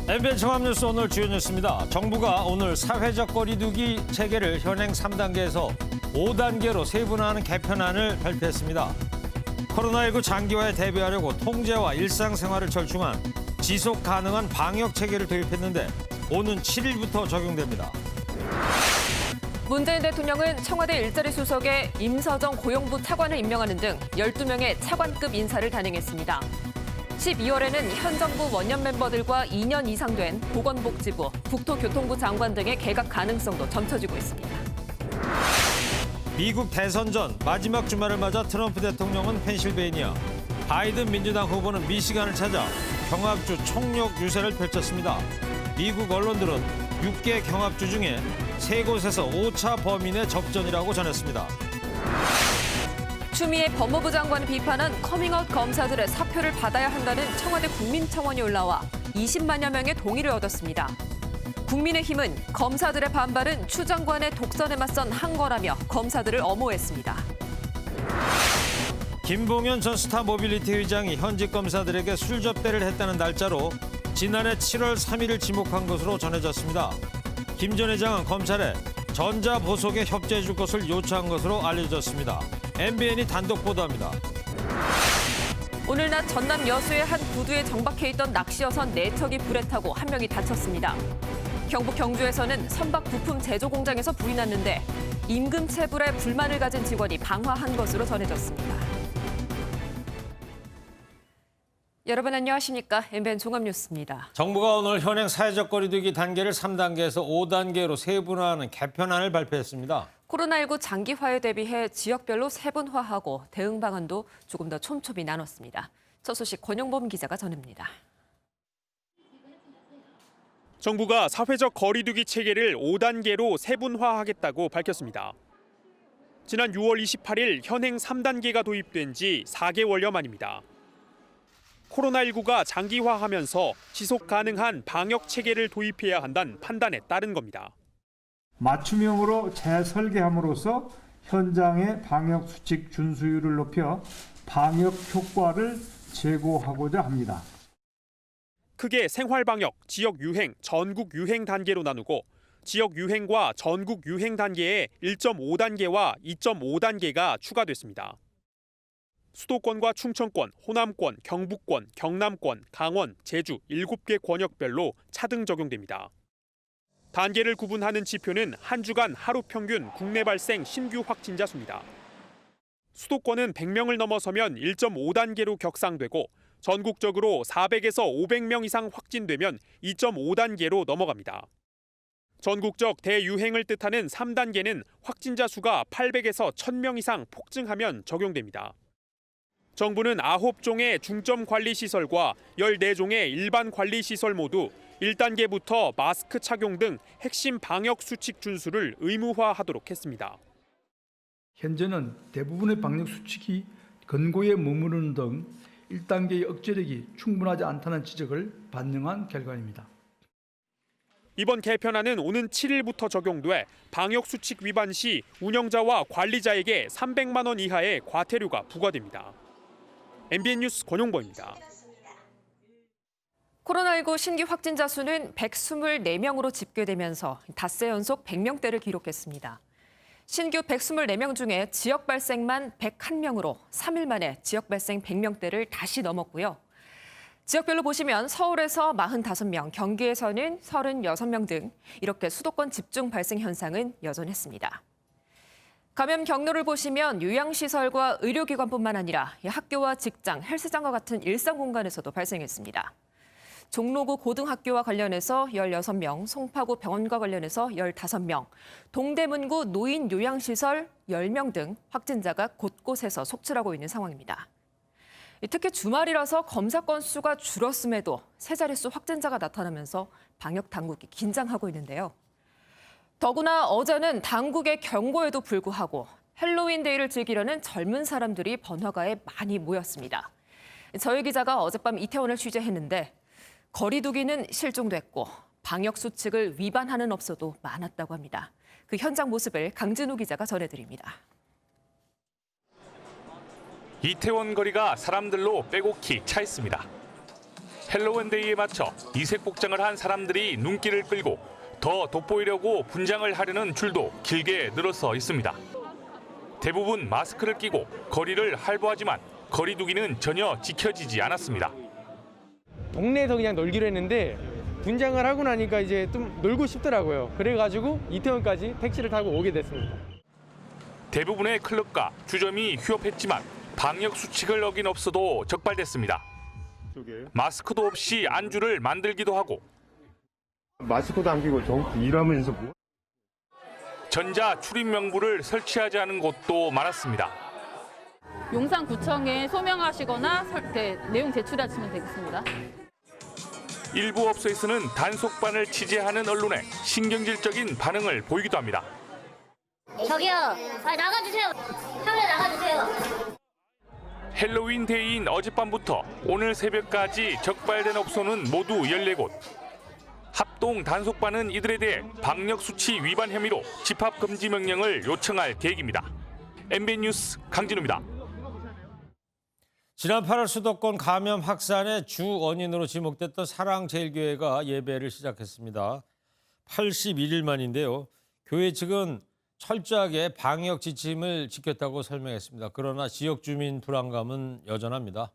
MBN 종합뉴스 오늘 주요 뉴스입니다. 정부가 오늘 사회적 거리두기 체계를 현행 3단계에서 5단계로 세분화하는 개편안을 발표했습니다. 코로나19 장기화에 대비하려고 통제와 일상생활을 절충한 지속 가능한 방역 체계를 도입했는데 오는 7일부터 적용됩니다. 문재인 대통령은 청와대 일자리 수석에 임서정 고용부 차관을 임명하는 등 12명의 차관급 인사를 단행했습니다. 12월에는 현 정부 원년 멤버들과 2년 이상 된 보건복지부, 국토교통부 장관 등의 개각 가능성도 점쳐지고 있습니다. 미국 대선 전 마지막 주말을 맞아 트럼프 대통령은 펜실베이니아, 바이든 민주당 후보는 미시간을 찾아 경합주 총력 유세를 펼쳤습니다. 미국 언론들은 6개 경합주 중에 3곳에서 5차 범인의 접전이라고 전했습니다. 추미애 법무부 장관이 비판한 커밍아웃 검사들의 사표를 받아야 한다는 청와대 국민청원이 올라와 20만여 명의 동의를 얻었습니다. 국민의힘은 검사들의 반발은 추 장관의 독선에 맞선 항거라며 검사들을 엄호했습니다. 김봉현 전 스타모빌리티 의장이 현직 검사들에게 술 접대를 했다는 날짜로 지난해 7월 3일을 지목한 것으로 전해졌습니다. 김 전 회장은 검찰에 전자보석에 협조해 줄 것을 요청한 것으로 알려졌습니다. MBN이 단독 보도합니다. 오늘 낮 전남 여수의 한 구두에 정박해 있던 낚시어선 4척이 불에 타고 1명이 다쳤습니다. 경북 경주에서는 선박 부품 제조 공장에서 불이 났는데 임금 체불에 불만을 가진 직원이 방화한 것으로 전해졌습니다. 여러분 안녕하십니까? MBN 종합뉴스입니다. 정부가 오늘 현행 사회적 거리두기 단계를 3단계에서 5단계로 세분화하는 개편안을 발표했습니다. 코로나19 장기화에 대비해 지역별로 세분화하고 대응 방안도 조금 더 촘촘히 나눴습니다. 첫 소식 권영범 기자가 전합니다. 정부가 사회적 거리두기 체계를 5단계로 세분화하겠다고 밝혔습니다. 지난 6월 28일 현행 3단계가 도입된 지 4개월여 만입니다. 코로나19가 장기화하면서 지속 가능한 방역 체계를 도입해야 한다는 판단에 따른 겁니다. 맞춤형으로 재설계함으로써 현장의 방역 수칙 준수율을 높여 방역 효과를 제고하고자 합니다. 크게 생활방역, 지역유행, 전국유행 단계로 나누고 지역유행과 전국유행 단계에 1.5단계와 2.5단계가 추가됐습니다. 수도권과 충청권, 호남권, 경북권, 경남권, 강원, 제주 7개 권역별로 차등 적용됩니다. 단계를 구분하는 지표는 한 주간 하루 평균 국내 발생 신규 확진자 수입니다. 수도권은 100명을 넘어서면 1.5단계로 격상되고 전국적으로 400에서 500명 이상 확진되면 2.5단계로 넘어갑니다. 전국적 대유행을 뜻하는 3단계는 확진자 수가 800에서 1000명 이상 폭증하면 적용됩니다. 정부는 9종의 중점관리시설과 14종의 일반관리시설 모두 1단계부터 마스크 착용 등 핵심 방역 수칙 준수를 의무화하도록 했습니다. 현재는 대부분의 방역 수칙이 권고에 머무르는 등 1단계의 억제력이 충분하지 않다는 지적을 반영한 결과입니다. 이번 개편안은 오는 7일부터 적용돼 방역 수칙 위반 시 운영자와 관리자에게 300만 원 이하의 과태료가 부과됩니다. MBN 뉴스 권용범입니다. 코로나19 신규 확진자 수는 124명으로 집계되면서 닷새 연속 100명대를 기록했습니다. 신규 124명 중에 지역 발생만 101명으로 3일 만에 지역 발생 100명대를 다시 넘었고요. 지역별로 보시면 서울에서 45명, 경기에서는 36명 등 이렇게 수도권 집중 발생 현상은 여전했습니다. 감염 경로를 보시면 요양시설과 의료기관뿐만 아니라 학교와 직장, 헬스장과 같은 일상 공간에서도 발생했습니다. 종로구 고등학교와 관련해서 16명, 송파구 병원과 관련해서 15명, 동대문구 노인 요양시설 10명 등 확진자가 곳곳에서 속출하고 있는 상황입니다. 특히 주말이라서 검사 건수가 줄었음에도 세 자릿수 확진자가 나타나면서 방역 당국이 긴장하고 있는데요. 더구나 어제는 당국의 경고에도 불구하고 헬로윈 데이를 즐기려는 젊은 사람들이 번화가에 많이 모였습니다. 저희 기자가 어젯밤 이태원을 취재했는데 거리두기는 실종됐고 방역 수칙을 위반하는 업소도 많았다고 합니다. 그 현장 모습을 강진우 기자가 전해드립니다. 이태원 거리가 사람들로 빼곡히 차 있습니다. 헬로윈데이에 맞춰 이색 복장을 한 사람들이 눈길을 끌고 더 돋보이려고 분장을 하려는 줄도 길게 늘어서 있습니다. 대부분 마스크를 끼고 거리를 활보하지만 거리두기는 전혀 지켜지지 않았습니다. 동네에서 그냥 놀기로 했는데 분장을 하고 나니까 이제 좀 놀고 싶더라고요. 그래가지고 이태원까지 택시를 타고 오게 됐습니다. 대부분의 클럽과 주점이 휴업했지만 방역 수칙을 어긴 업소도 적발됐습니다. 마스크도 없이 안주를 만들기도 하고 마스크도 안 끼고 일하면서 뭐? 전자 출입 명부를 설치하지 않은 곳도 많았습니다. 용산구청에 소명하시거나 내용 제출하시면 되겠습니다. 일부 업소에서는 단속반을 취재하는 언론에 신경질적인 반응을 보이기도 합니다. 저기요, 나가주세요. 카메라 나가주세요. 헬로윈 데이인 어젯밤부터 오늘 새벽까지 적발된 업소는 모두 14곳. 합동 단속반은 이들에 대해 방역수칙 위반 혐의로 집합금지 명령을 요청할 계획입니다. MBN 뉴스 강진우입니다. 지난 8월 수도권 감염 확산의 주 원인으로 지목됐던 사랑제일교회가 예배를 시작했습니다. 81일 만인데요. 교회 측은 철저하게 방역 지침을 지켰다고 설명했습니다. 그러나 지역 주민 불안감은 여전합니다.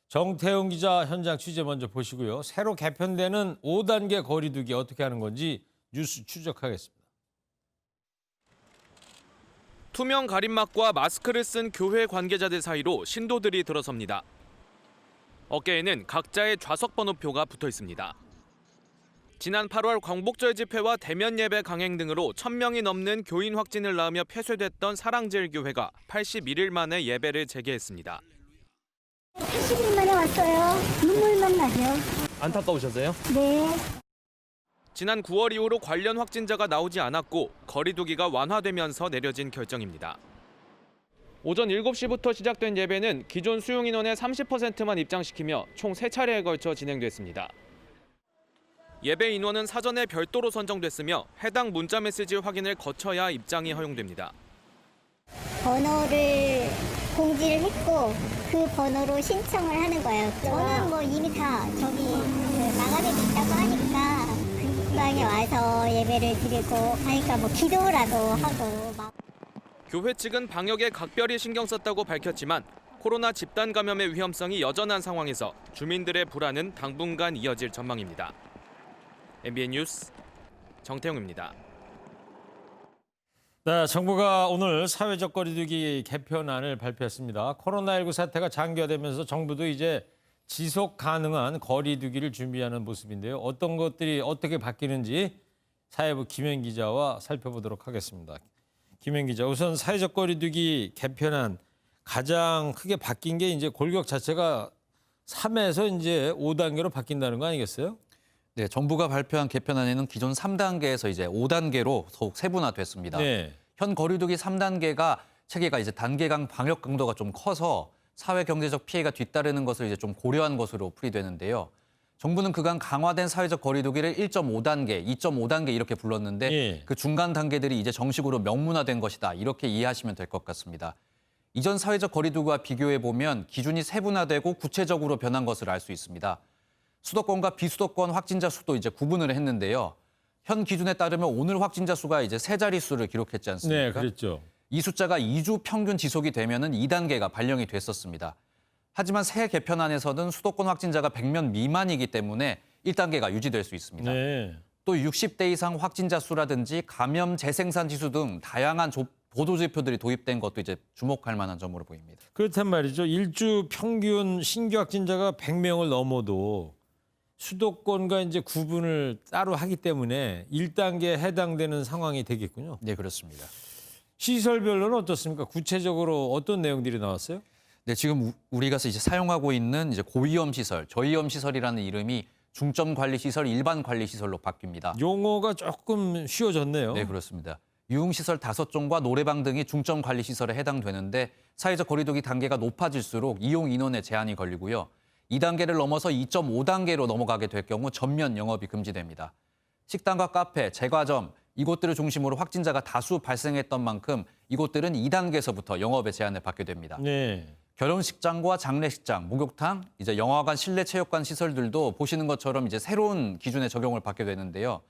정태웅 기자 현장 취재 먼저 보시고요. 새로 개편되는 5단계 거리두기 어떻게 하는 건지 뉴스 추적하겠습니다. 투명 가림막과 마스크를 쓴 교회 관계자들 사이로 신도들이 들어섭니다. 어깨에는 각자의 좌석 번호표가 붙어 있습니다. 지난 8월 광복절 집회와 대면 예배 강행 등으로 1,000명이 넘는 교인 확진을 낳으며 폐쇄됐던 사랑제일교회가 81일 만에 예배를 재개했습니다. 80일 만에 왔어요. 눈물만 나죠. 안타까우셨어요? 네. 지난 9월 이후로 관련 확진자가 나오지 않았고 거리두기가 완화되면서 내려진 결정입니다. 오전 7시부터 시작된 예배는 기존 수용 인원의 30%만 입장시키며 총 3차례에 걸쳐 진행됐습니다. 예배 인원은 사전에 별도로 선정됐으며 해당 문자 메시지 확인을 거쳐야 입장이 허용됩니다. 번호를 공지를 했고 그 번호로 신청을 하는 거예요. 저는 뭐 이미 다 저기 마감이 됐다고 하니까 근방에 와서 예배를 드리고 하니까 뭐 기도라도 하고 막. 교회 측은 방역에 각별히 신경 썼다고 밝혔지만 코로나 집단 감염의 위험성이 여전한 상황에서 주민들의 불안은 당분간 이어질 전망입니다. MBN 뉴스 정태웅입니다. 네, 정부가 오늘 사회적 거리두기 개편안을 발표했습니다. 코로나19 사태가 장기화되면서 정부도 이제 지속 가능한 거리두기를 준비하는 모습인데요. 어떤 것들이 어떻게 바뀌는지 사회부 김현 기자와 살펴보도록 하겠습니다. 김현 기자, 우선 사회적 거리두기 개편안 가장 크게 바뀐 게 이제 골격 자체가 3에서 이제 5단계로 바뀐다는 거 아니겠어요? 네, 정부가 발표한 개편안에는 기존 3단계에서 이제 5단계로 더욱 세분화됐습니다. 네. 현 거리두기 3단계가 체계가 이제 단계간 방역 강도가 좀 커서 사회 경제적 피해가 뒤따르는 것을 이제 좀 고려한 것으로 풀이되는데요. 정부는 그간 강화된 사회적 거리두기를 1.5단계, 2.5단계 이렇게 불렀는데 예. 그 중간 단계들이 이제 정식으로 명문화된 것이다. 이렇게 이해하시면 될 것 같습니다. 이전 사회적 거리두기와 비교해 보면 기준이 세분화되고 구체적으로 변한 것을 알 수 있습니다. 수도권과 비수도권 확진자 수도 이제 구분을 했는데요. 현 기준에 따르면 오늘 확진자 수가 이제 3자릿수를 기록했지 않습니까? 네, 그랬죠. 이 숫자가 2주 평균 지속이 되면은 2단계가 발령이 됐었습니다. 하지만 새 개편안에서는 수도권 확진자가 100명 미만이기 때문에 1단계가 유지될 수 있습니다. 네. 또 60대 이상 확진자 수라든지 감염 재생산 지수 등 다양한 보도 지표들이 도입된 것도 이제 주목할 만한 점으로 보입니다. 그렇단 말이죠. 일주 평균 신규 확진자가 100명을 넘어도 수도권과 이제 구분을 따로 하기 때문에 1단계에 해당되는 상황이 되겠군요. 네, 그렇습니다. 시설별로는 어떻습니까? 구체적으로 어떤 내용들이 나왔어요? 네, 지금 우리가 이제 사용하고 있는 이제 고위험 시설, 저위험 시설이라는 이름이 중점 관리 시설, 일반 관리 시설로 바뀝니다. 용어가 조금 쉬워졌네요. 네, 그렇습니다. 유흥시설 5종과 노래방 등이 중점 관리 시설에 해당되는데 사회적 거리두기 단계가 높아질수록 이용 인원에 제한이 걸리고요. 2단계를 넘어서 2.5단계로 넘어가게 될 경우 전면 영업이 금지됩니다. 식당과 카페, 제과점 이곳들을 중심으로 확진자가 다수 발생했던 만큼 이곳들은 2단계에서부터 영업의 제한을 받게 됩니다. 네. 결혼식장과 장례식장, 목욕탕, 이제 영화관, 실내 체육관 시설들도 보시는 것처럼 이제 새로운 기준에 적용을 받게 되는데요.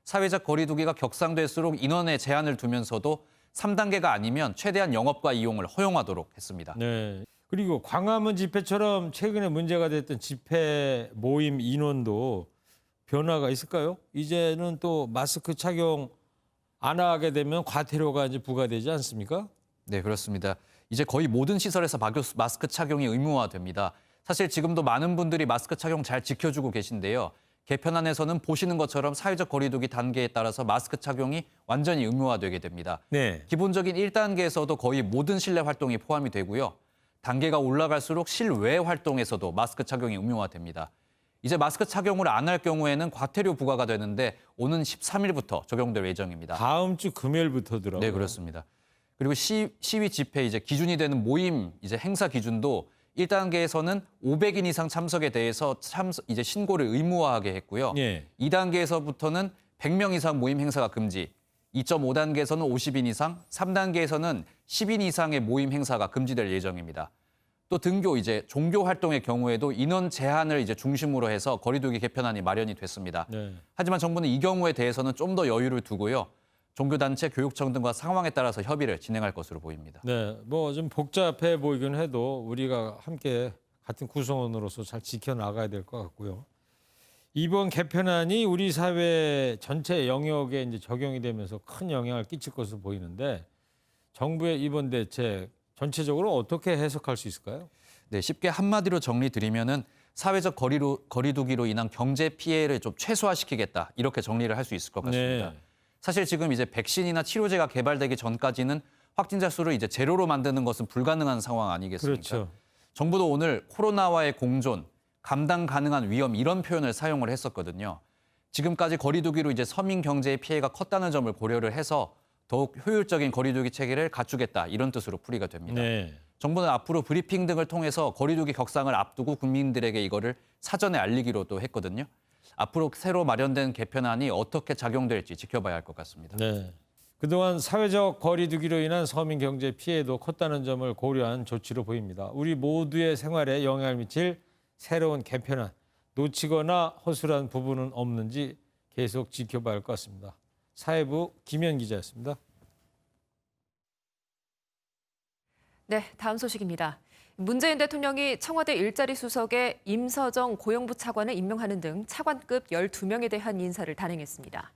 사회적 거리두기가 격상될수록 인원에 제한을 두면서도 3단계가 아니면 최대한 영업과 이용을 허용하도록 했습니다. 네. 그리고 광화문 집회처럼 최근에 문제가 됐던 집회 모임 인원도 변화가 있을까요? 이제는 또 마스크 착용 안 하게 되면 과태료가 이제 부과되지 않습니까? 네, 그렇습니다. 이제 거의 모든 시설에서 마스크 착용이 의무화됩니다. 사실 지금도 많은 분들이 마스크 착용 잘 지켜주고 계신데요. 개편안에서는 보시는 것처럼 사회적 거리두기 단계에 따라서 마스크 착용이 완전히 의무화되게 됩니다. 네. 기본적인 1단계에서도 거의 모든 실내 활동이 포함이 되고요. 단계가 올라갈수록 실외 활동에서도 마스크 착용이 의무화됩니다. 이제 마스크 착용을 안 할 경우에는 과태료 부과가 되는데 오는 13일부터 적용될 예정입니다. 다음 주 금요일부터더라고요. 네, 그렇습니다. 그리고 시위 집회 이제 기준이 되는 모임 이제 행사 기준도 1단계에서는 500인 이상 참석에 대해서 이제 신고를 의무화하게 했고요. 예. 2단계에서부터는 100명 이상 모임 행사가 금지, 2.5단계에서는 50인 이상, 3단계에서는 10인 이상의 모임 행사가 금지될 예정입니다. 또 등교 이제 종교 활동의 경우에도 인원 제한을 이제 중심으로 해서 거리두기 개편안이 마련이 됐습니다. 네. 하지만 정부는 이 경우에 대해서는 좀 더 여유를 두고요. 종교단체, 교육청 등과 상황에 따라서 협의를 진행할 것으로 보입니다. 네, 뭐 좀 복잡해 보이긴 해도 우리가 함께 같은 구성원으로서 잘 지켜나가야 될 것 같고요. 이번 개편안이 우리 사회 전체 영역에 이제 적용이 되면서 큰 영향을 끼칠 것으로 보이는데 정부의 이번 대책 전체적으로 어떻게 해석할 수 있을까요? 네, 쉽게 한마디로 정리드리면은 사회적 거리두기로 인한 경제 피해를 좀 최소화시키겠다 이렇게 정리를 할 수 있을 것 같습니다. 네. 사실 지금 이제 백신이나 치료제가 개발되기 전까지는 확진자 수를 이제 제로로 만드는 것은 불가능한 상황 아니겠습니까? 그렇죠. 정부도 오늘 코로나와의 공존, 감당 가능한 위험 이런 표현을 사용을 했었거든요. 지금까지 거리두기로 이제 서민 경제의 피해가 컸다는 점을 고려를 해서 더욱 효율적인 거리두기 체계를 갖추겠다 이런 뜻으로 풀이가 됩니다. 네. 정부는 앞으로 브리핑 등을 통해서 거리두기 격상을 앞두고 국민들에게 이거를 사전에 알리기로도 했거든요. 앞으로 새로 마련된 개편안이 어떻게 작용될지 지켜봐야 할 것 같습니다. 네. 그동안 사회적 거리두기로 인한 서민 경제 피해도 컸다는 점을 고려한 조치로 보입니다. 우리 모두의 생활에 영향을 미칠 새로운 개편안, 놓치거나 허술한 부분은 없는지 계속 지켜봐야 할 것 같습니다. 사회부 김현 기자였습니다. 네, 다음 소식입니다. 문재인 대통령이 청와대 일자리 수석에 임서정 고용부 차관을 임명하는 등 차관급 12명에 대한 인사를 단행했습니다.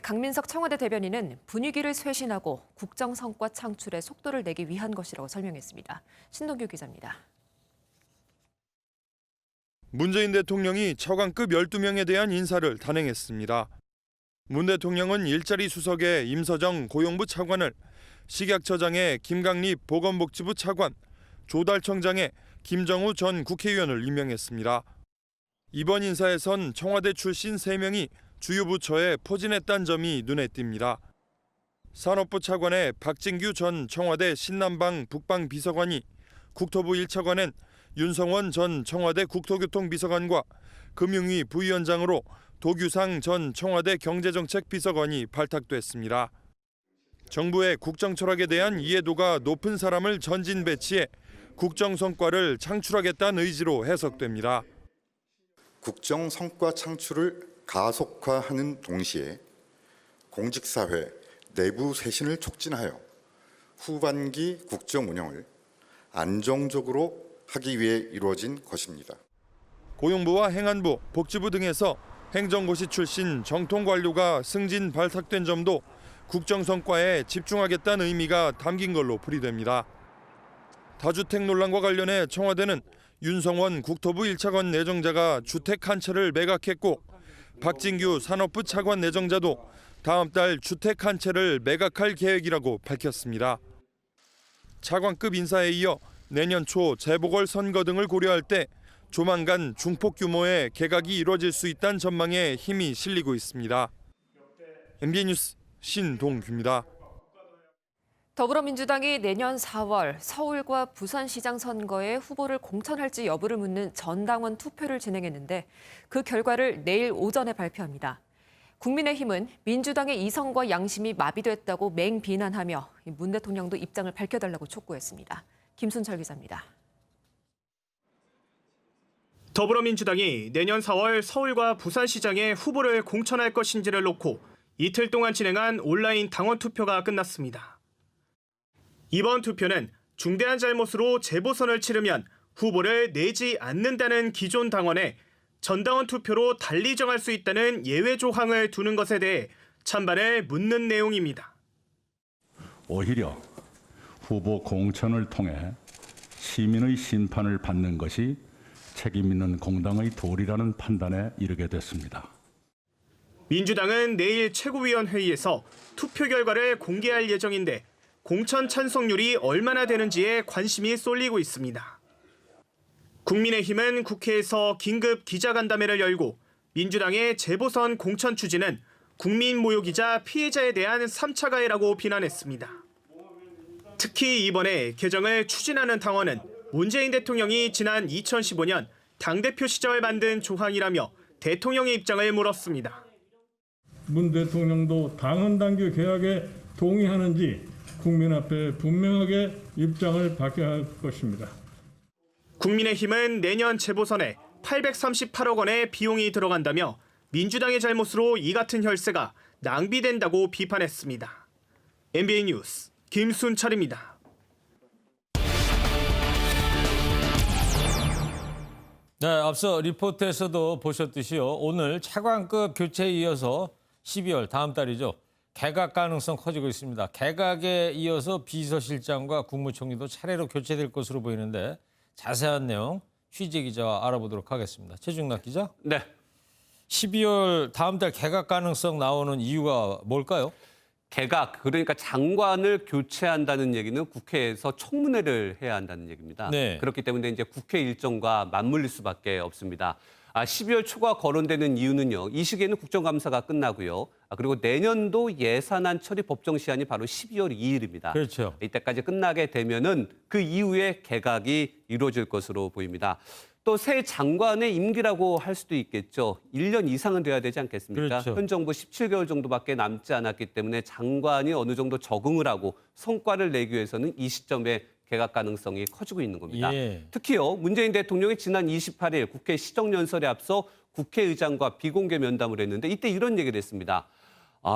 강민석 청와대 대변인은 분위기를 쇄신하고 국정 성과 창출에 속도를 내기 위한 것이라고 설명했습니다. 신동규 기자입니다. 문재인 대통령이 차관급 12명에 대한 인사를 단행했습니다. 문 대통령은 일자리 수석에 임서정 고용부 차관을, 식약처장에 김강립 보건복지부 차관, 조달청장에 김정우 전 국회의원을 임명했습니다. 이번 인사에선 청와대 출신 3명이 주요 부처에 포진했다는 점이 눈에 띕니다. 산업부 차관에 박진규 전 청와대 신남방 북방비서관이, 국토부 1차관엔 윤성원 전 청와대 국토교통비서관과 금융위 부위원장으로 도규상 전 청와대 경제정책비서관이 발탁됐습니다. 정부의 국정 철학에 대한 이해도가 높은 사람을 전진 배치해 국정 성과를 창출하겠다는 의지로 해석됩니다. 국정 성과 창출을 가속화하는 동시에 공직사회 내부 쇄신을 촉진하여 후반기 국정 운영을 안정적으로 하기 위해 이루어진 것입니다. 고용부와 행안부, 복지부 등에서 행정고시 출신 정통 관료가 승진 발탁된 점도 국정 성과에 집중하겠다는 의미가 담긴 걸로 풀이됩니다. 다주택 논란과 관련해 청와대는 윤성원 국토부 1차관 내정자가 주택 한 채를 매각했고 박진규 산업부 차관 내정자도 다음 달 주택 한 채를 매각할 계획이라고 밝혔습니다. 차관급 인사에 이어 내년 초 재보궐선거 등을 고려할 때 조만간 중폭 규모의 개각이 이루어질 수 있다는 전망에 힘이 실리고 있습니다. MBN 뉴스 신동규입니다. 더불어민주당이 내년 4월 서울과 부산시장 선거에 후보를 공천할지 여부를 묻는 전당원 투표를 진행했는데 그 결과를 내일 오전에 발표합니다. 국민의힘은 민주당의 이성과 양심이 마비됐다고 맹비난하며 문 대통령도 입장을 밝혀달라고 촉구했습니다. 김순철 기자입니다. 더불어민주당이 내년 4월 서울과 부산시장에 후보를 공천할 것인지를 놓고 이틀 동안 진행한 온라인 당원 투표가 끝났습니다. 이번 투표는 중대한 잘못으로 재보선을 치르면 후보를 내지 않는다는 기존 당원에 전당원 투표로 달리 정할 수 있다는 예외 조항을 두는 것에 대해 찬반을 묻는 내용입니다. 오히려 후보 공천을 통해 시민의 심판을 받는 것이 책임 있는 공당의 도리라는 판단에 이르게 됐습니다. 민주당은 내일 최고위원회의에서 투표 결과를 공개할 예정인데 공천 찬성률이 얼마나 되는지에 관심이 쏠리고 있습니다. 국민의힘은 국회에서 긴급 기자간담회를 열고 민주당의 재보선 공천 추진은 국민 모욕이자 피해자에 대한 3차 가해라고 비난했습니다. 특히 이번에 개정을 추진하는 당원은 문재인 대통령이 지난 2015년 당대표 시절 만든 조항이라며 대통령의 입장을 물었습니다. 문 대통령도 당헌 당규 개혁에 동의하는지 국민 앞에 분명하게 입장을 밝혀야 할 것입니다. 국민의힘은 내년 재보선에 838억 원의 비용이 들어간다며 민주당의 잘못으로 이 같은 혈세가 낭비된다고 비판했습니다. MBN 뉴스 김순철입니다. 네, 앞서 리포트에서도 보셨듯이요. 오늘 차관급 교체에 이어서 12월 다음 달이죠. 개각 가능성 커지고 있습니다. 개각에 이어서 비서실장과 국무총리도 차례로 교체될 것으로 보이는데 자세한 내용 취재 기자와 알아보도록 하겠습니다. 최중락 기자. 네. 12월 다음 달 개각 가능성 나오는 이유가 뭘까요? 개각, 그러니까 장관을 교체한다는 얘기는 국회에서 청문회를 해야 한다는 얘기입니다. 네. 그렇기 때문에 이제 국회 일정과 맞물릴 수밖에 없습니다. 12월 초가 거론되는 이유는요. 이 시기에는 국정감사가 끝나고요. 그리고 내년도 예산안 처리 법정 시한이 바로 12월 2일입니다. 그렇죠. 이때까지 끝나게 되면은 그 이후에 개각이 이루어질 것으로 보입니다. 또 새 장관의 임기라고 할 수도 있겠죠. 1년 이상은 돼야 되지 않겠습니까? 그렇죠. 현 정부 17개월 정도밖에 남지 않았기 때문에 장관이 어느 정도 적응을 하고 성과를 내기 위해서는 이 시점에 개각 가능성이 커지고 있는 겁니다. 예. 특히요. 문재인 대통령이 지난 28일 국회 시정연설에 앞서 국회의장과 비공개 면담을 했는데 이때 이런 얘기를 했습니다.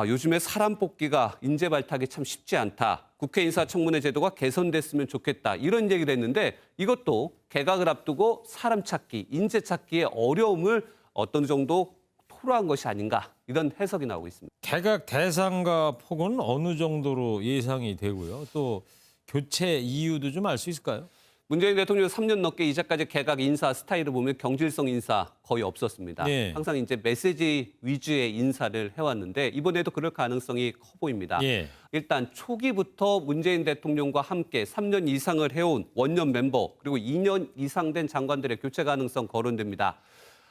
요즘에 사람 뽑기가 인재 발탁이 참 쉽지 않다. 국회 인사청문회 제도가 개선됐으면 좋겠다. 이런 얘기를 했는데 이것도 개각을 앞두고 사람 찾기, 인재 찾기의 어려움을 어떤 정도 토로한 것이 아닌가. 이런 해석이 나오고 있습니다. 개각 대상과 폭은 어느 정도로 예상이 되고요. 또 교체 이유도 좀 알 수 있을까요? 문재인 대통령 3년 넘게 이제까지 개각 인사 스타일을 보면 경질성 인사 거의 없었습니다. 네. 항상 이제 메시지 위주의 인사를 해왔는데 이번에도 그럴 가능성이 커 보입니다. 예. 일단 초기부터 문재인 대통령과 함께 3년 이상을 해온 원년 멤버 그리고 2년 이상 된 장관들의 교체 가능성 거론됩니다.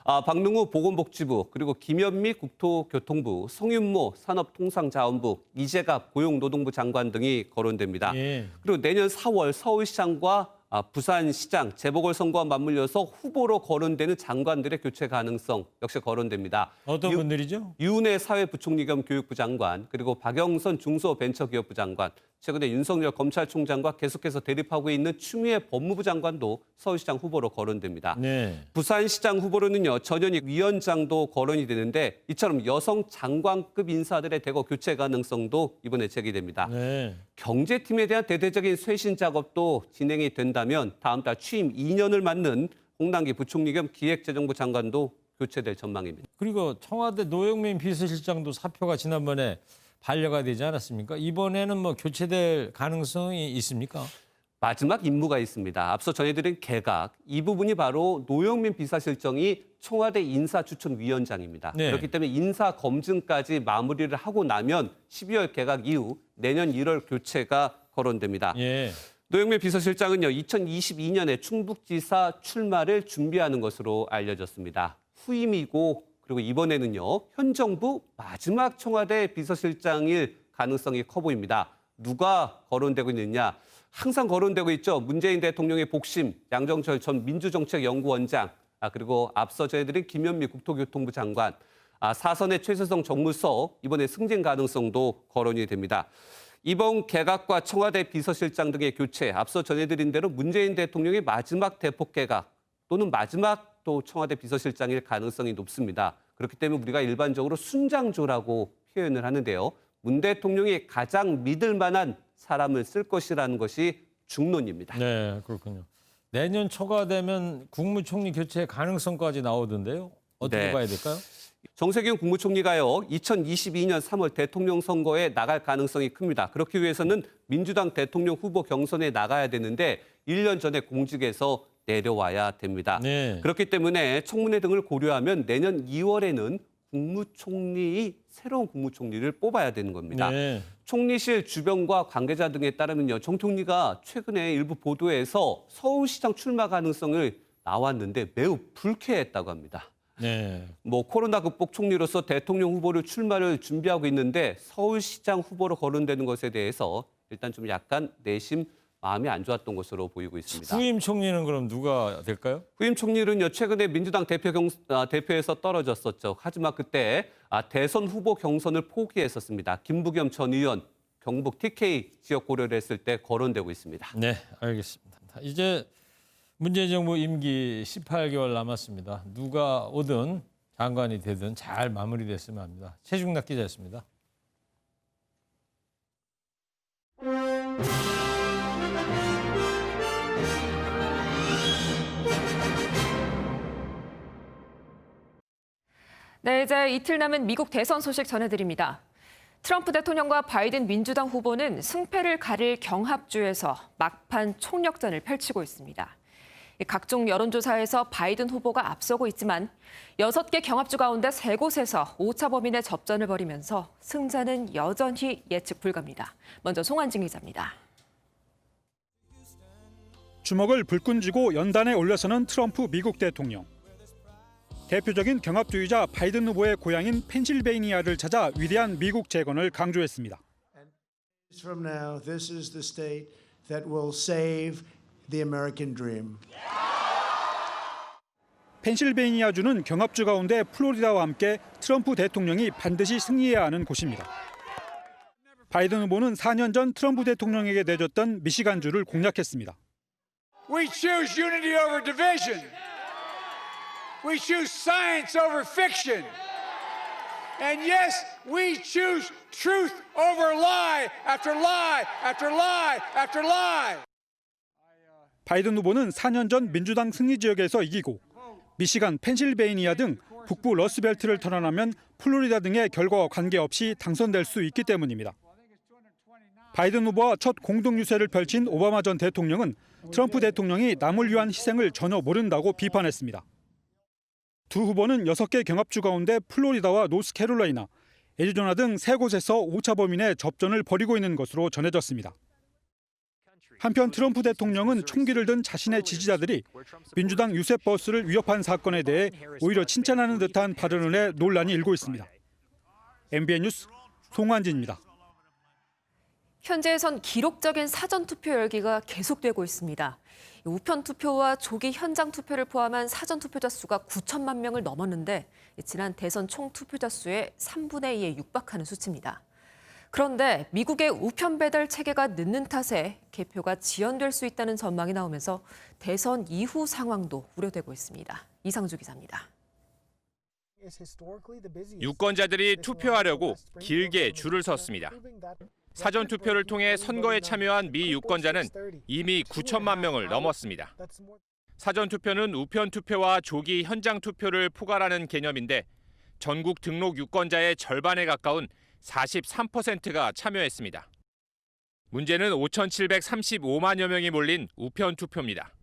박능우 보건복지부 그리고 김현미 국토교통부, 송윤모 산업통상자원부, 이재갑 고용노동부 장관 등이 거론됩니다. 예. 그리고 내년 4월 서울시장과 부산시장 재보궐선거와 맞물려서 후보로 거론되는 장관들의 교체 가능성 역시 거론됩니다. 어떤 분들이죠? 유은혜 사회부총리 겸 교육부 장관, 그리고 박영선 중소벤처기업부 장관, 최근에 윤석열 검찰총장과 계속해서 대립하고 있는 추미애 법무부 장관도 서울시장 후보로 거론됩니다. 네. 부산시장 후보로는요, 전현희 위원장도 거론이 되는데 이처럼 여성 장관급 인사들의 대거 교체 가능성도 이번에 제기됩니다. 네. 경제팀에 대한 대대적인 쇄신 작업도 진행이 된다면 다음 달 취임 2년을 맞는 홍남기 부총리 겸 기획재정부 장관도 교체될 전망입니다. 그리고 청와대 노영민 비서실장도 사표가 지난번에 반려가 되지 않았습니까? 이번에는 뭐 교체될 가능성이 있습니까? 마지막 임무가 있습니다. 앞서 전해드린 개각, 이 부분이 바로 노영민 비서실장이 청와대 인사추천위원장입니다. 네. 그렇기 때문에 인사검증까지 마무리를 하고 나면 12월 개각 이후 내년 1월 교체가 거론됩니다. 예. 노영민 비서실장은요, 2022년에 충북지사 출마를 준비하는 것으로 알려졌습니다. 후임이고 그리고 이번에는요, 현 정부 마지막 청와대 비서실장일 가능성이 커 보입니다. 누가 거론되고 있느냐? 항상 거론되고 있죠. 문재인 대통령의 복심, 양정철 전 민주정책연구원장, 그리고 앞서 전해드린 김현미 국토교통부 장관, 사선의 최세성 정무석, 이번에 승진 가능성도 거론이 됩니다. 이번 개각과 청와대 비서실장 등의 교체, 앞서 전해드린 대로 문재인 대통령의 마지막 대폭 개각 또는 마지막 또 청와대 비서실장일 가능성이 높습니다. 그렇기 때문에 우리가 일반적으로 순장조라고 표현을 하는데요. 문 대통령이 가장 믿을 만한 사람을 쓸 것이라는 것이 중론입니다. 네, 그렇군요. 내년 초가 되면 국무총리 교체 가능성까지 나오던데요. 어떻게 봐야 될까요? 정세균 국무총리가요, 2022년 3월 대통령 선거에 나갈 가능성이 큽니다. 그렇기 위해서는 민주당 대통령 후보 경선에 나가야 되는데 1년 전에 공직에서 내려와야 됩니다. 네. 그렇기 때문에 청문회 등을 고려하면 내년 2월에는 새로운 국무총리를 뽑아야 되는 겁니다. 네. 총리실 주변과 관계자 등에 따르면요, 정 총리가 최근에 일부 보도에서 서울시장 출마 가능성을 나왔는데 매우 불쾌했다고 합니다. 네. 코로나 극복 총리로서 대통령 후보를 출마를 준비하고 있는데 서울시장 후보로 거론되는 것에 대해서 일단 좀 약간 내심 마음이 안 좋았던 것으로 보이고 있습니다. 후임 총리는 그럼 누가 될까요? 후임 총리는요, 최근에 민주당 대표에서 떨어졌었죠. 하지만 그때 대선 후보 경선을 포기했었습니다. 김부겸 전 의원 경북 TK 지역 고려를 했을 때 거론되고 있습니다. 네, 알겠습니다. 이제 문재인 정부 임기 18개월 남았습니다. 누가 오든 장관이 되든 잘 마무리됐으면 합니다. 최중락 기자였습니다. 네, 이제 이틀 남은 미국 대선 소식 전해드립니다. 트럼프 대통령과 바이든 민주당 후보는 승패를 가릴 경합주에서 막판 총력전을 펼치고 있습니다. 각종 여론조사에서 바이든 후보가 앞서고 있지만 6개 경합주 가운데 3곳에서 오차 범위 내 접전을 벌이면서 승자는 여전히 예측 불가입니다. 먼저 송한진 기자입니다. 주먹을 불끈 쥐고 연단에 올려서는 트럼프 미국 대통령. 대표적인 경합주의자 바이든 후보의 고향인 펜실베이니아를 찾아 위대한 미국 재건을 강조했습니다. From now, this is the state that will save the American dream. 펜실베이니아주는 경합주 가운데 플로리다와 함께 트럼프 대통령이 반드시 승리해야 하는 곳입니다. 바이든 후보는 4년 전 트럼프 대통령에게 내줬던 미시간주를 공략했습니다. We choose unity over division. We choose science over fiction. And yes, we choose truth over lie after lie after lie after lie. 바이든 후보는 4년 전 민주당 승리 지역에서 이기고 미시간, 펜실베이니아 등 북부 러스벨트를 털어나면 플로리다 등의 결과와 관계없이 당선될 수 있기 때문입니다. 바이든 후보와 첫 공동 유세를 펼친 오바마 전 대통령은 트럼프 대통령이 남을 위한 희생을 전혀 모른다고 비판했습니다. 두 후보는 6개 경합주 가운데 플로리다와 노스캐롤라이나, 애리조나 등 3곳에서 오차 범위 내 접전을 벌이고 있는 것으로 전해졌습니다. 한편 트럼프 대통령은 총기를 든 자신의 지지자들이 민주당 유세 버스를 위협한 사건에 대해 오히려 칭찬하는 듯한 발언을 해 논란이 일고 있습니다. MBN 뉴스 송환진입니다. 현재에선 기록적인 사전투표 열기가 계속되고 있습니다. 우편투표와 조기 현장 투표를 포함한 사전투표자 수가 9천만 명을 넘었는데 지난 대선 총 투표자 수의 3분의 2에 육박하는 수치입니다. 그런데 미국의 우편 배달 체계가 늦는 탓에 개표가 지연될 수 있다는 전망이 나오면서 대선 이후 상황도 우려되고 있습니다. 이상주 기자입니다. 유권자들이 투표하려고 길게 줄을 섰습니다. 사전투표를 통해 선거에 참여한 미 유권자는 이미 9천만 명을 넘었습니다. 사전투표는 우편투표와 조기 현장투표를 포괄하는 개념인데 전국 등록 유권자의 절반에 가까운 43%가 참여했습니다. 문제는 5,735만여 명이 몰린 우편투표입니다.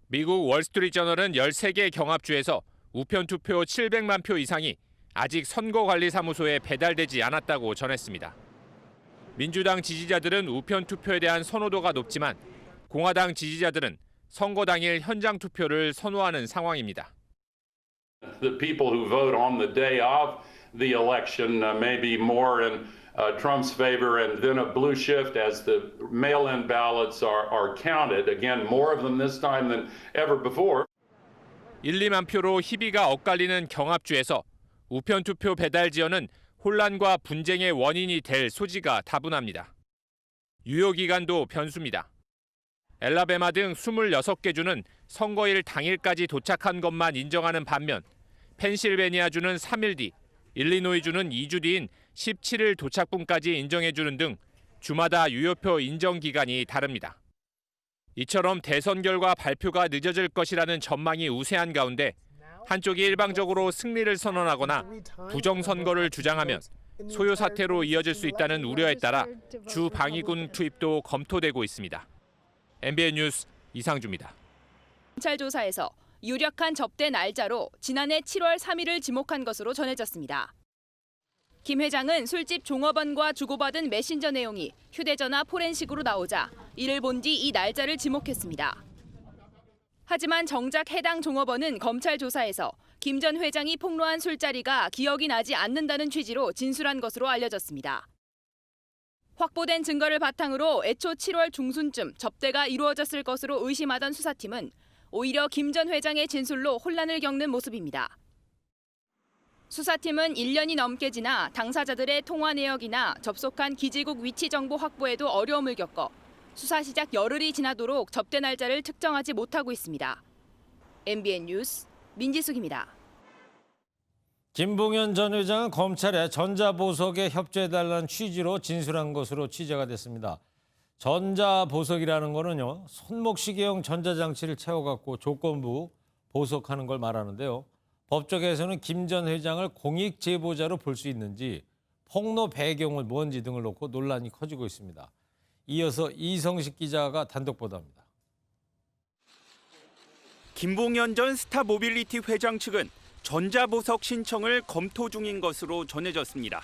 미국 월스트리트저널은 13개 경합주에서 우편투표 700만 표 이상이 아직 선거관리사무소에 배달되지 않았다고 전했습니다. 민주당 지지자들은 우편 투표에 대한 선호도가 높지만 공화당 지지자들은 선거 당일 현장 투표를 선호하는 상황입니다. The people who vote on the day of the election may be more in Trump's favor, and then a blue shift as the mail-in ballots are counted. Again, more of them this time than ever before. 1, 2만 표로 희비가 엇갈리는 경합주에서 우편 투표 배달 지연은 혼란과 분쟁의 원인이 될 소지가 다분합니다. 유효 기간도 변수입니다. 엘라베마 등 26개 주는 선거일 당일까지 도착한 것만 인정하는 반면 펜실베니아주는 3일 뒤, 일리노이주는 2주 뒤인 17일 도착분까지 인정해주는 등 주마다 유효표 인정 기간이 다릅니다. 이처럼 대선 결과 발표가 늦어질 것이라는 전망이 우세한 가운데 한쪽이 일방적으로 승리를 선언하거나 부정선거를 주장하면 소요 사태로 이어질 수 있다는 우려에 따라 주 방위군 투입도 검토되고 있습니다. MBN 뉴스 이상주입니다. 검찰 조사에서 유력한 접대 날짜로 지난해 7월 3일을 지목한 것으로 전해졌습니다. 김 회장은 술집 종업원과 주고받은 메신저 내용이 휴대전화 포렌식으로 나오자 이를 본 뒤 이 날짜를 지목했습니다. 하지만 정작 해당 종업원은 검찰 조사에서 김 전 회장이 폭로한 술자리가 기억이 나지 않는다는 취지로 진술한 것으로 알려졌습니다. 확보된 증거를 바탕으로 애초 7월 중순쯤 접대가 이루어졌을 것으로 의심하던 수사팀은 오히려 김 전 회장의 진술로 혼란을 겪는 모습입니다. 수사팀은 1년이 넘게 지나 당사자들의 통화 내역이나 접속한 기지국 위치 정보 확보에도 어려움을 겪어 수사 시작 열흘이 지나도록 접대 날짜를 특정하지 못하고 있습니다. MBN 뉴스 민지숙입니다. 김봉현 전 회장은 검찰에 전자보석에 협조해달라는 취지로 진술한 것으로 취재가 됐습니다. 전자보석이라는 거는요, 손목시계형 전자장치를 채워갖고 조건부 보석하는 걸 말하는데요. 법조계에서는 김 전 회장을 공익 제보자로 볼 수 있는지 폭로 배경을 뭔지 등을 놓고 논란이 커지고 있습니다. 이어서 이성식 기자가 단독 보도합니다. 김봉현 전 스타모빌리티 회장 측은 전자보석 신청을 검토 중인 것으로 전해졌습니다.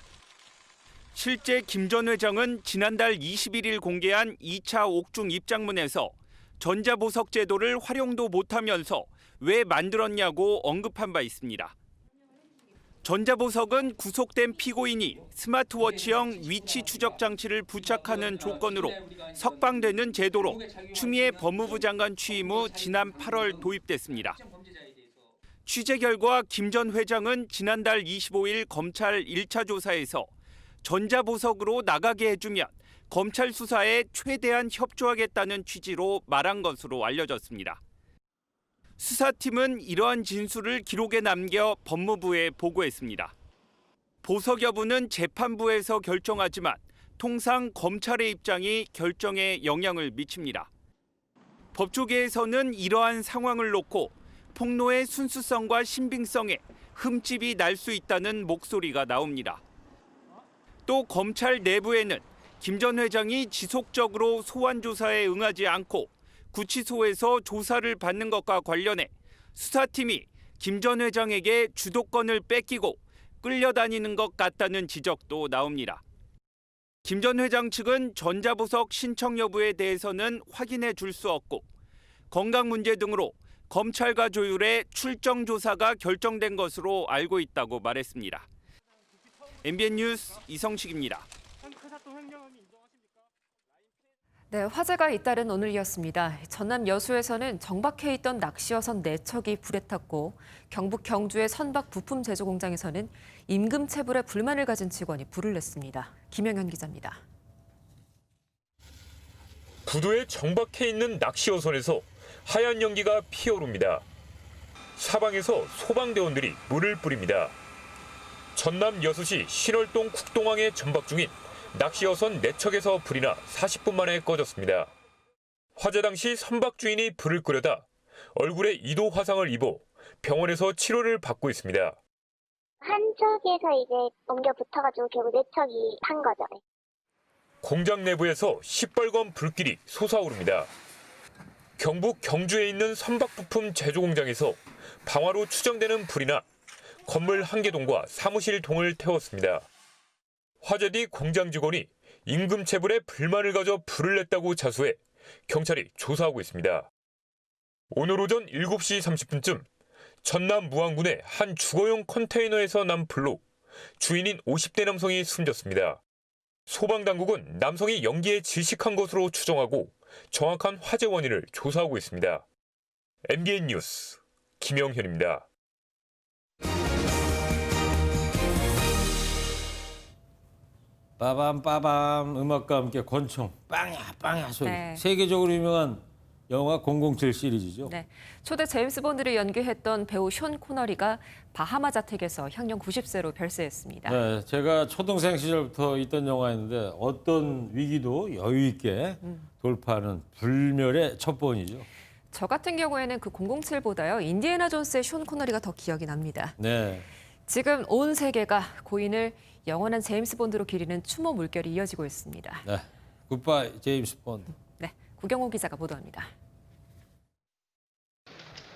실제 김 전 회장은 지난달 21일 공개한 2차 옥중 입장문에서 전자보석 제도를 활용도 못하면서 왜 만들었냐고 언급한 바 있습니다. 전자보석은 구속된 피고인이 스마트워치형 위치 추적 장치를 부착하는 조건으로 석방되는 제도로 추미애 법무부 장관 취임 후 지난 8월 도입됐습니다. 취재 결과 김 전 회장은 지난달 25일 검찰 1차 조사에서 전자보석으로 나가게 해주면 검찰 수사에 최대한 협조하겠다는 취지로 말한 것으로 알려졌습니다. 수사팀은 이러한 진술을 기록에 남겨 법무부에 보고했습니다. 보석 여부는 재판부에서 결정하지만 통상 검찰의 입장이 결정에 영향을 미칩니다. 법조계에서는 이러한 상황을 놓고 폭로의 순수성과 신빙성에 흠집이 날 수 있다는 목소리가 나옵니다. 또 검찰 내부에는 김 전 회장이 지속적으로 소환 조사에 응하지 않고 구치소에서 조사를 받는 것과 관련해 수사팀이 김 전 회장에게 주도권을 뺏기고 끌려다니는 것 같다는 지적도 나옵니다. 김 전 회장 측은 전자보석 신청 여부에 대해서는 확인해 줄 수 없고 건강 문제 등으로 검찰과 조율해 출정 조사가 결정된 것으로 알고 있다고 말했습니다. MBN 뉴스 이성식입니다. 네, 화재가 잇따른 오늘이었습니다. 전남 여수에서는 정박해 있던 낚시어선 4척이 불에 탔고 경북 경주의 선박 부품 제조 공장에서는 임금 체불에 불만을 가진 직원이 불을 냈습니다. 김영현 기자입니다. 부두에 정박해 있는 낚시어선에서 하얀 연기가 피어오릅니다. 사방에서 소방대원들이 물을 뿌립니다. 전남 여수시 신월동 국동항에 전박 중인 낚시어선 4척에서 불이 나 40분 만에 꺼졌습니다. 화재 당시 선박 주인이 불을 끄려다 얼굴에 2도 화상을 입어 병원에서 치료를 받고 있습니다. 한쪽에서 이제 옮겨 붙어가지고 결국 4척이 탄 거죠. 공장 내부에서 시뻘건 불길이 솟아오릅니다. 경북 경주에 있는 선박 부품 제조 공장에서 방화로 추정되는 불이 나 건물 1개 동과 사무실 동을 태웠습니다. 화재 뒤 공장 직원이 임금 체불에 불만을 가져 불을 냈다고 자수해 경찰이 조사하고 있습니다. 오늘 오전 7시 30분쯤 전남 무안군의 한 주거용 컨테이너에서 난 불로 주인인 50대 남성이 숨졌습니다. 소방당국은 남성이 연기에 질식한 것으로 추정하고 정확한 화재 원인을 조사하고 있습니다. MBN 뉴스 김영현입니다. 빠밤 빠밤 음악과 함께 권총 빵야 빵야 소리. 네. 세계적으로 유명한 영화 007 시리즈죠. 네, 초대 제임스 본드를 연기했던 배우 숀 코너리가 바하마 자택에서 향년 90세로 별세했습니다. 네, 제가 초등생 시절부터 있던 영화였는데 어떤 위기도 여유 있게 돌파하는 불멸의 첩보원이죠. 저 같은 경우에는 그 007보다요. 인디애나 존스의 숀 코너리가 더 기억이 납니다. 네. 지금 온 세계가 고인을 영원한 제임스 본드로 기리는 추모 물결이 이어지고 있습니다. 네, 굿바이 제임스 본드. 네, 구경호 기자가 보도합니다.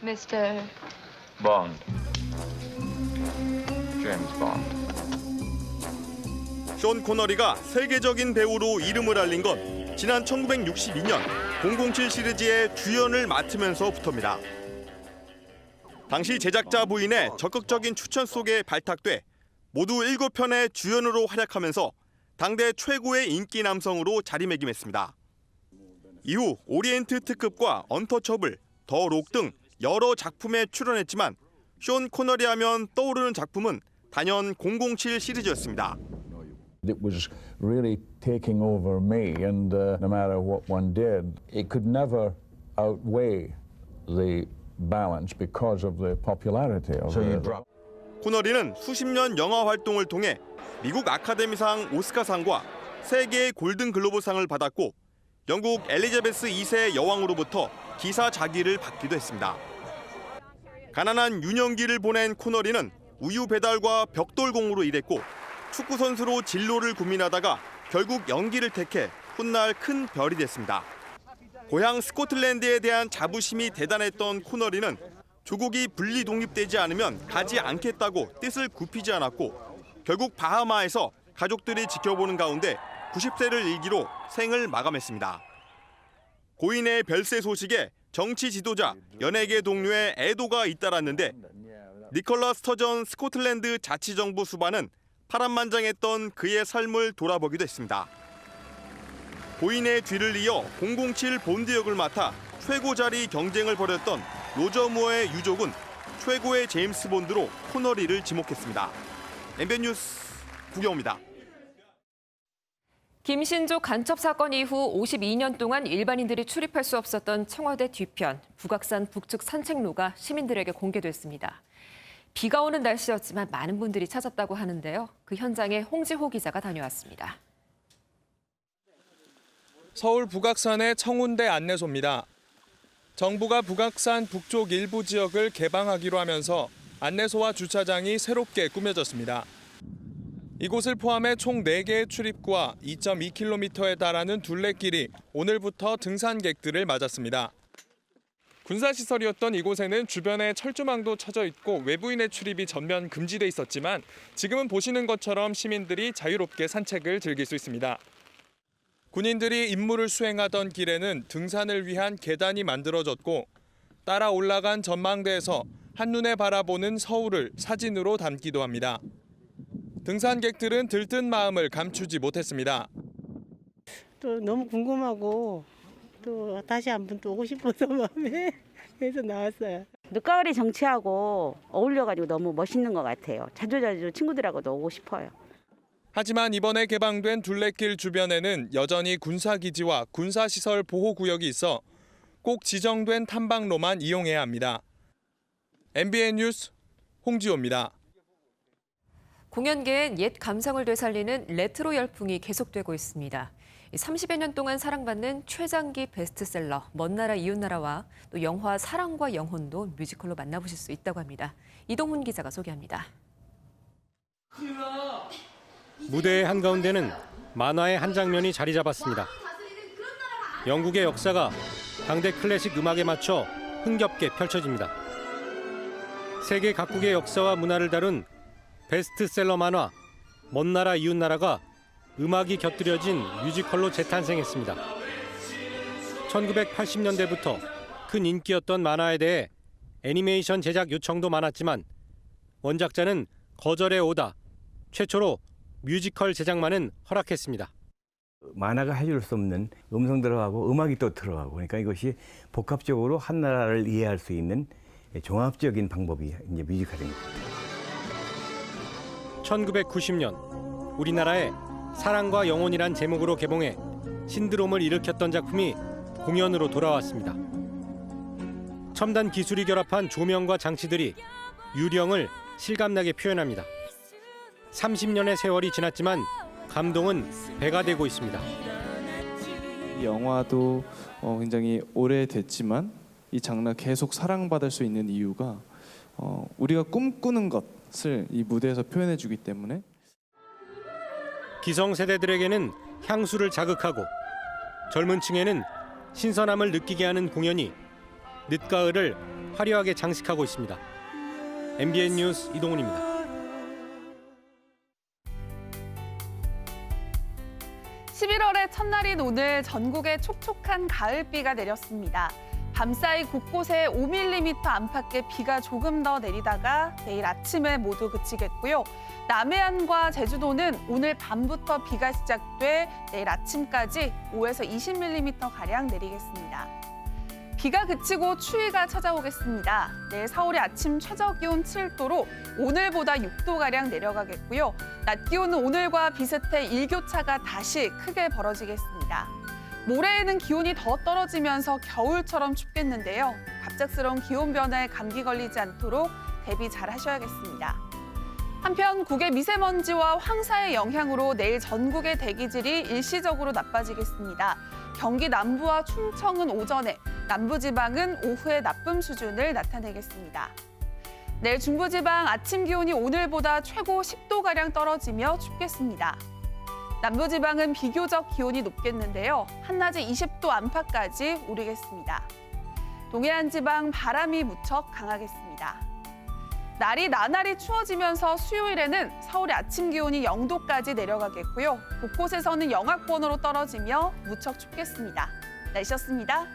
Mr. Bond. James Bond. 숀 코너리가 세계적인 배우로 이름을 알린 건 지난 1962년 007 시리즈의 주연을 맡으면서부터입니다. 당시 제작자 부인의 적극적인 추천 속에 발탁돼 모두 7편의 주연으로 활약하면서 당대 최고의 인기 남성으로 자리매김했습니다. 이후 오리엔트 특급과 언터처블, 더 록 등 여러 작품에 출연했지만 숀 코너리 하면 떠오르는 작품은 단연 007 시리즈였습니다. It was really taking over me, and no matter what one did, it could never outweigh the balance because of the popularity of it. 코너리는 수십 년 영화 활동을 통해 미국 아카데미상 오스카상과 세계의 골든 글로브상을 받았고 영국 엘리자베스 2세 여왕으로부터 기사 자기를 받기도 했습니다. 가난한 유년기를 보낸 코너리는 우유 배달과 벽돌공으로 일했고 축구 선수로 진로를 고민하다가 결국 연기를 택해 훗날 큰 별이 됐습니다. 고향 스코틀랜드에 대한 자부심이 대단했던 코너리는 조국이 분리 독립되지 않으면 가지 않겠다고 뜻을 굽히지 않았고 결국 바하마에서 가족들이 지켜보는 가운데 90세를 일기로 생을 마감했습니다. 고인의 별세 소식에 정치 지도자, 연예계 동료의 애도가 잇따랐는데 니콜라 스터전 스코틀랜드 자치정부 수반은 파란만장했던 그의 삶을 돌아보기도 했습니다. 고인의 뒤를 이어 007 본드 역을 맡아 최고 자리 경쟁을 벌였던 로저 무어의 유족은 최고의 제임스 본드로 코너리를 지목했습니다. MBN 뉴스 구경호입니다. 김신조 간첩 사건 이후 52년 동안 일반인들이 출입할 수 없었던 청와대 뒤편 북악산 북측 산책로가 시민들에게 공개됐습니다. 비가 오는 날씨였지만 많은 분들이 찾았다고 하는데요. 그 현장에 홍지호 기자가 다녀왔습니다. 서울 북악산의 청운대 안내소입니다. 정부가 북악산 북쪽 일부 지역을 개방하기로 하면서 안내소와 주차장이 새롭게 꾸며졌습니다. 이곳을 포함해 총 4개의 출입구와 2.2km에 달하는 둘레길이 오늘부터 등산객들을 맞았습니다. 군사시설이었던 이곳에는 주변에 철조망도 쳐져 있고 외부인의 출입이 전면 금지돼 있었지만 지금은 보시는 것처럼 시민들이 자유롭게 산책을 즐길 수 있습니다. 군인들이 임무를 수행하던 길에는 등산을 위한 계단이 만들어졌고 따라 올라간 전망대에서 한눈에 바라보는 서울을 사진으로 담기도 합니다. 등산객들은 들뜬 마음을 감추지 못했습니다. 또 너무 궁금하고 또 다시 한번 또 오고 싶어서 마음에 그래서 나왔어요. 늦가을이 정치하고 어울려가지고 너무 멋있는 것 같아요. 자주자주 친구들하고도 오고 싶어요. 하지만 이번에 개방된 둘레길 주변에는 여전히 군사기지와 군사시설 보호구역이 있어 꼭 지정된 탐방로만 이용해야 합니다. MBN 뉴스 홍지호입니다. 공연계엔 옛 감성을 되살리는 레트로 열풍이 계속되고 있습니다. 30여 년 동안 사랑받는 최장기 베스트셀러 먼 나라 이웃 나라와 또 영화 사랑과 영혼도 뮤지컬로 만나보실 수 있다고 합니다. 이동훈 기자가 소개합니다. 무대의 한가운데는 만화의 한 장면이 자리 잡았습니다. 영국의 역사가 당대 클래식 음악에 맞춰 흥겹게 펼쳐집니다. 세계 각국의 역사와 문화를 다룬 베스트셀러 만화 먼 나라 이웃 나라가 음악이 곁들여진 뮤지컬로 재탄생했습니다. 1980년대부터 큰 인기였던 만화에 대해 애니메이션 제작 요청도 많았지만 원작자는 거절해 오다 최초로 뮤지컬 제작만은 허락했습니다. 만화가 해줄 수 없는 음성 들어가고 음악이 또 들어가고 그러니까 이것이 복합적으로 한 나라를 이해할 수 있는 종합적인 방법이 이제 뮤지컬입니다. 1990년 우리나라에 사랑과 영혼이란 제목으로 개봉해 신드롬을 일으켰던 작품이 공연으로 돌아왔습니다. 첨단 기술이 결합한 조명과 장치들이 유령을 실감나게 표현합니다. 30년의 세월이 지났지만 감동은 배가 되고 있습니다. 이 영화도 굉장히 오래됐지만 이 장르가 계속 사랑받을 수 있는 이유가 우리가 꿈꾸는 것을 이 무대에서 표현해주기 때문에. 기성세대들에게는 향수를 자극하고 젊은 층에는 신선함을 느끼게 하는 공연이 늦가을을 화려하게 장식하고 있습니다. MBN 뉴스 이동훈입니다. 11월의 첫날인 오늘 전국에 촉촉한 가을비가 내렸습니다. 밤사이 곳곳에 5mm 안팎의 비가 조금 더 내리다가 내일 아침에 모두 그치겠고요. 남해안과 제주도는 오늘 밤부터 비가 시작돼 내일 아침까지 5에서 20mm가량 내리겠습니다. 비가 그치고 추위가 찾아오겠습니다. 내일 서울의 아침 최저기온 7도로 오늘보다 6도가량 내려가겠고요. 낮 기온은 오늘과 비슷해 일교차가 다시 크게 벌어지겠습니다. 모레에는 기온이 더 떨어지면서 겨울처럼 춥겠는데요. 갑작스러운 기온 변화에 감기 걸리지 않도록 대비 잘 하셔야겠습니다. 한편 국외 미세먼지와 황사의 영향으로 내일 전국의 대기질이 일시적으로 나빠지겠습니다. 경기 남부와 충청은 오전에, 남부지방은 오후에 나쁨 수준을 나타내겠습니다. 내일 중부지방 아침 기온이 오늘보다 최고 10도가량 떨어지며 춥겠습니다. 남부지방은 비교적 기온이 높겠는데요. 한낮에 20도 안팎까지 오르겠습니다. 동해안 지방 바람이 무척 강하겠습니다. 날이 나날이 추워지면서 수요일에는 서울의 아침 기온이 0도까지 내려가겠고요. 곳곳에서는 영하권으로 떨어지며 무척 춥겠습니다. 날씨였습니다.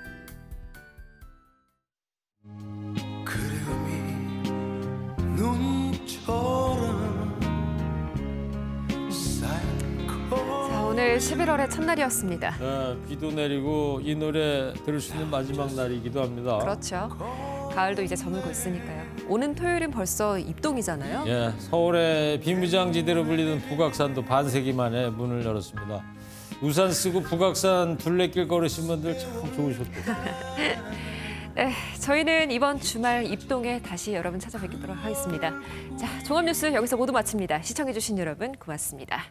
자, 오늘 11월의 첫날이었습니다. 비도 내리고 이 노래 들을 수 있는 마지막 날이기도 합니다. 그렇죠. 가을도 이제 저물고 있으니까요. 오는 토요일은 벌써 입동이잖아요. 예, 서울의 비무장지대로 불리는 북악산도 반세기 만에 문을 열었습니다. 우산 쓰고 북악산 둘레길 걸으신 분들 참 좋으셨겠어요. 네, 저희는 이번 주말 입동에 다시 여러분 찾아뵙도록 하겠습니다. 자, 종합뉴스 여기서 모두 마칩니다. 시청해주신 여러분 고맙습니다.